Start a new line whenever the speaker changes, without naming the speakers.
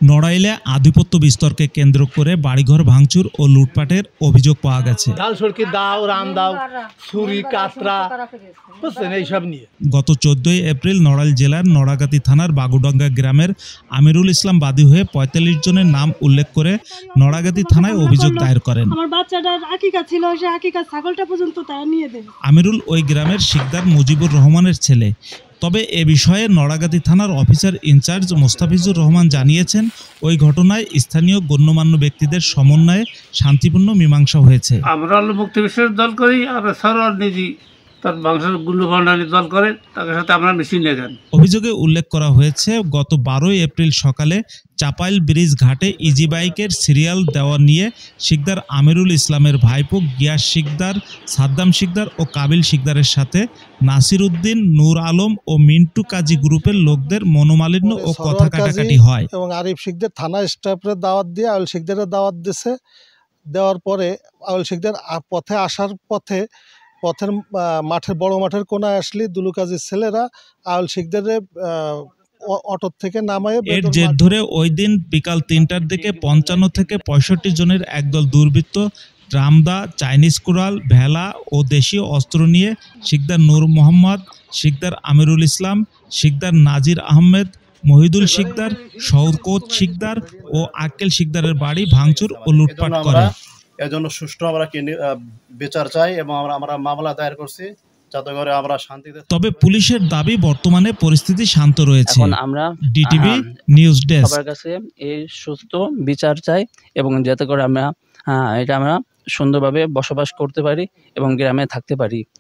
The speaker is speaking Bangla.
নড়াইলে আধিপত্য বিস্তারকে কেন্দ্র করে বাড়িঘর ভাঙচুর ও লুটপাটের অভিযোগ পাওয়া গেছে। গত 14 এপ্রিল নড়াইল জেলার নড়াগাতি থানার বাগুডাঙ্গা গ্রামের আমিরুল ইসলাম বাদী হয়ে 45 জনের নাম উল্লেখ করে নড়াগাতি থানায় অভিযোগ দায়ের করেন।
আমার বাচ্চাটার আকিকা ছিল, সে আকিকা ছাগলটা পর্যন্ত তারা নিয়ে দেন।
আমিরুল ওই গ্রামের শিকদার মুজিবুর রহমানের ছেলে। তবে এ বিষয়ে নড়াগাতি থানার অফিসার ইনচার্জ মোস্তাফিজুর রহমান জানিয়েছেন, ওই ঘটনায় স্থানীয় গণ্যমান্য ব্যক্তিদের সমন্বয়ে শান্তিপূর্ণ মীমাংসা হয়েছে।
আমরা মুক্তি বিশ্বের দল করি আর সরল নিজে তার বংশের গুল্লভান্ডারি দল করে, তার সাথে আমরা মিছিল নেন।
অভিযোগে উল্লেখ করা হয়েছে, গত 12 এপ্রিল সকালে চাপাইল ব্রিজ ঘাটে ইজি বাইকের সিরিয়াল দেওয়া নিয়ে শিকদার আমিরুল ইসলামের ভাইপো গিয়াস শিকদার, সাদ্দাম শিকদার ও কাবিল শিকদারের সাথে নাসির উদ্দিন, নূর আলম ও মিন্টু কাজী গ্রুপের লোকদের মনোমালিন্য ও কথা কাটাকাটি হয়
এবং আরিফ শিকদার থানা স্টাফের দাওয়াত দিয়ে আউল শিকদারের দাওয়াত দিয়েছে। দেওয়ার পরে আউল শিকদার পথে আসার পথের মাঠের বড় মাঠের কোনায় আসলে দুলু কাজীর ছেলেরা আউল শিকদারের অটো থেকে নামায়।
এর জের ধরে ওই দিন বিকাল 3টার দিকে 55 থেকে 65 জনের একদল দুর্বৃত্ত ট্রামদা, চাইনিজ কুড়াল, ভেলা ও দেশীয় অস্ত্র নিয়ে শিকদার নূর মোহাম্মদ, শিকদার আমিরুল ইসলাম, শিকদার নাজির আহমেদ, মহিদুল শিকদার, শওকত শিকদার ও আক্কেল শিকদারের বাড়ি ভাঙচুর ও লুটপাট করে।
এজন্য সুষ্ঠু আমরা বিচার চাই এবং আমরা মামলা দায়ের করছি যাতে করে আমরা শান্তিতে।
তবে পুলিশের দাবি বর্তমানে পরিস্থিতি শান্ত রয়েছে।
এখন আমরা
ডিটিভি নিউজ ডেস্ক
সবার কাছে এই সুস্থ বিচার চাই এবং যাতে করে আমরা সুন্দরভাবে বসবাস করতে পারি এবং গ্রামে থাকতে পারি।